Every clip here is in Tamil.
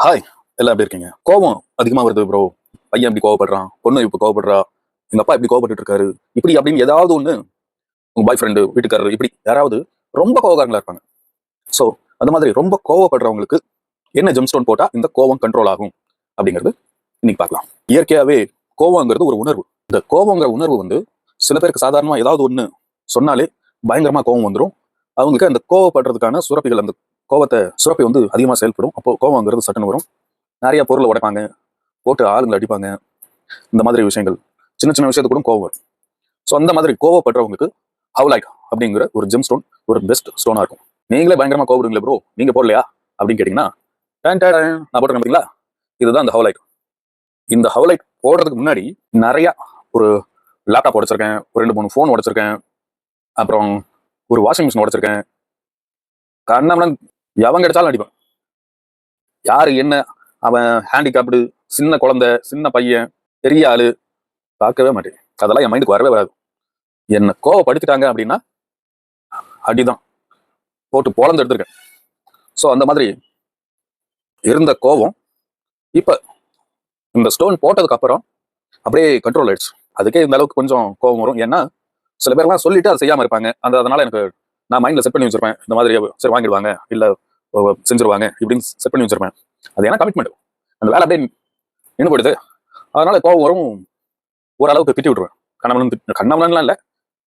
ஹாய், எல்லாம் எப்படி இருக்கீங்க? கோவம் அதிகமா வருது ப்ரோ. பையன் இப்படி கோவப்படுறான், பொண்ணு இப்ப கோவப்படுறா, எங்க அப்பா இப்படி கோவப்பட்டுட்டு இருக்காரு. இப்படி அப்படின்னு ஏதாவது ஒண்ணு உங்க பாய் ஃப்ரெண்டு, வீட்டுக்காரர் இப்படி யாராவது ரொம்ப கோவக்காரங்களா இருப்பாங்க. சோ அந்த மாதிரி ரொம்ப கோவப்படுறவங்களுக்கு என்ன ஜெம்ஸ்டோன் போட்டா இந்த கோவம் கண்ட்ரோல் ஆகும் அப்படிங்கிறது இன்னைக்கு பார்க்கலாம். இயற்கையாவே கோவங்கிறது ஒரு உணர்வு. இந்த கோவங்கிற உணர்வு வந்து சில பேருக்கு சாதாரணமா ஏதாவது ஒண்ணு சொன்னாலே பயங்கரமா கோவம் வந்துடும். அவங்களுக்கு அந்த கோவப்படுறதுக்கான சுரப்பிகள், அந்த கோவத்தை சுரப்பி வந்து அதிகமா செயல்படும். அப்போ கோவங்கிறது சட்டுன்னு வரும். நிறைய பொருளை உடைப்பாங்க, போட்டு ஆளுங்களை அடிப்பாங்க. இந்த மாதிரி விஷயங்கள் சின்ன சின்ன விஷயத்துக்கு கூட கோவம் வரும். ஸோ அந்த மாதிரி கோவப்படுறவங்களுக்கு ஹவுலைட் அப்படிங்கிற ஒரு ஜெம் ஸ்டோன் ஒரு பெஸ்ட் ஸ்டோனா இருக்கும். நீங்களே பயங்கரமா கோவப்படுங்களே ப்ரோ, நீங்க போடலையா அப்படின்னு கேட்டீங்கன்னா, நான் போட்டு நம்புறீங்களா, இதுதான் இந்த ஹவுலைட். இந்த ஹவுலைட் போடுறதுக்கு முன்னாடி நிறைய ஒரு லேப்டாப் உடைச்சிருக்கேன், ஒரு 2-3 ஃபோன் உடைச்சிருக்கேன், அப்புறம் ஒரு வாஷிங் மிஷின் உடைச்சிருக்கேன். கண்ணம்லாம் எவன் கிடைச்சாலும் அடிப்பேன். யாரு என்ன, அவன் ஹேண்டிகேப்டு, சின்ன குழந்தை, சின்ன பையன், பெரிய ஆளு, பார்க்கவே மாட்டேன். அதெல்லாம் என் மைண்டுக்கு வரவே வராது. என்ன கோவப்படுத்திட்டாங்க அப்படின்னா அடிதான், போட்டு பொழந்து எடுத்திருக்கேன். ஸோ அந்த மாதிரி இருந்த கோவம் இப்ப இந்த ஸ்டோன் போட்டதுக்கு அப்புறம் அப்படியே கண்ட்ரோல் ஆயிடுச்சு. அதுக்கே இந்த அளவுக்கு கொஞ்சம் கோவம் வரும். ஏன்னா சில பேர்லாம் சொல்லிட்டு அதை செய்யாம இருப்பாங்க. அதனால எனக்கு நான் மைண்ட்ல செட் பண்ணி வச்சிருப்பேன், இந்த மாதிரி சரி வாங்கிடுவாங்க இல்ல செஞ்சிருவாங்க இப்படின்னு செட் பண்ணி வச்சிருப்பேன். அது ஏன்னா கமிட்மெண்ட், அந்த வேலை அப்படியே நின்று போயிடுது. அதனால கோவம் வரும். ஓரளவுக்கு திட்டி விட்டுருவேன். கண்ணவனன்லாம் இல்ல,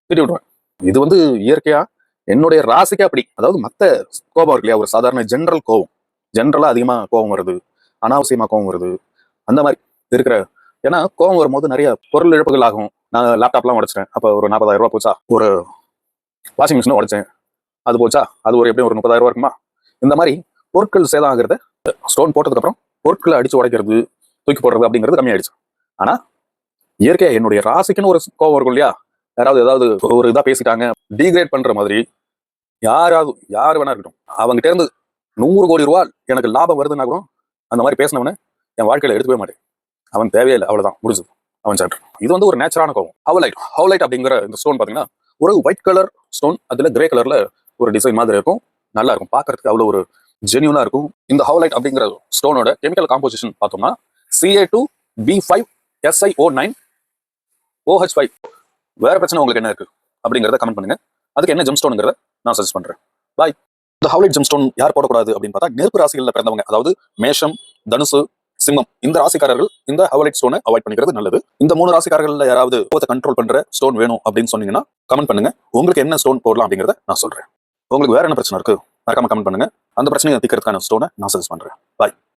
திட்டி விட்டுருவேன். இது வந்து இயற்கையா என்னுடைய ராசிக்கு அப்படி. அதாவது மத்த கோபம் இருக்கு இல்லையா, ஒரு சாதாரண ஜென்ரல் கோவம், ஜென்ரலா அதிகமா கோவம் வருது, அனாவசியமா கோவம் வருது, அந்த மாதிரி இருக்கிற. ஏன்னா கோவம் வரும்போது நிறைய பொருள் இழப்புகள் ஆகும். நான் லேப்டாப்லாம் உடைச்சிட்டேன், அப்போ ஒரு 40,000 ரூபாய் போச்சா. ஒரு வாஷிங் மிஷினும் உடைச்சேன், அது போச்சா. அது ஒரு எப்படியும் ஒரு 30,000 ரூபாய் இருக்குமா. இந்த மாதிரி பொருட்கள் சேதம் ஆகுறத ஸ்டோன் போட்டதுக்கு அப்புறம் பொருட்களை அடிச்சு உடைக்கிறது, தூக்கி போடுறது அப்படிங்கிறது கம்மியாயிடுச்சு. ஆனா இயற்கையா என்னுடைய ராசிக்குன்னு ஒரு கோவம் இருக்கும் இல்லையா, யாராவது ஏதாவது ஒரு இதா பேசிட்டாங்க, டீக்ரேட் பண்ற மாதிரி, யாராவது யார் வேணா இருக்கட்டும், அவங்ககிட்ட இருந்து 100 கோடி ரூபாய் எனக்கு லாபம் வருதுன்னா கூட அந்த மாதிரி பேசினவன என் வாழ்க்கையில எடுத்துக்கவே மாட்டேன். அவன் தேவையில்லை, அவ்வளவுதான், முடிஞ்சது, அவன் சாப்டர். இது வந்து ஒரு நேச்சரான கோவம். ஹவுலைட் அப்படிங்கிற இந்த ஸ்டோன் பாத்தீங்கன்னா ஒரு ஒயிட் கலர் ஸ்டோன், அதுல கிரே கலர்ல ஒரு டிசைன் மாதிரி இருக்கும். நல்லா இருக்கும் பார்க்கறதுக்கு, அவ்வளவு ஒரு ஜென்யூனா இருக்கும். இந்த ஹவுலைட் அப்படிங்கிற ஸ்டோனோட கெமிக்கல் காம்போசிஷன் பார்த்தோம்னா Ca2B5SiO9 OH5. வேற பிரச்சனை உங்களுக்கு என்ன இருக்கு அப்படிங்கிறத கமெண்ட் பண்ணுங்க. அதுக்கு என்ன ஜெம் ஸ்டோனுங்கிறத நான் சஜஸ்ட் பண்றேன். பாய். இந்த ஹவுலைட் ஜெம் ஸ்டோன் யார் போடக்கூடாது அப்படின்னு பார்த்தா, நெருப்பு ராசிகளில் பிறந்தவங்க, அதாவது மேஷம், தனுசு, சிம்மம், இந்த ராசிக்காரர்கள் இந்த ஹவுலைட் ஸ்டோனை அவாய்ட் பண்ணிக்கிறது நல்லது. இந்த 3 ராசிக்காரர்கள் யாராவது கோவத்தை கண்ட்ரோல் பண்ற ஸ்டோன் வேணும் அப்படின்னு சொன்னீங்கன்னா கமெண்ட் பண்ணுங்க. உங்களுக்கு என்ன ஸ்டோன் போடலாம் அப்படிங்கிறத நான் சொல்றேன். உங்களுக்கு வேற என்ன பிரச்சனை இருக்கு மறக்காம கமெண்ட் பண்ணுங்க. அந்த பிரச்சனையை தீர்க்கிறதுக்கான ஸ்டோனை நான் சஜஸ்ட் பண்றேன். பாய்.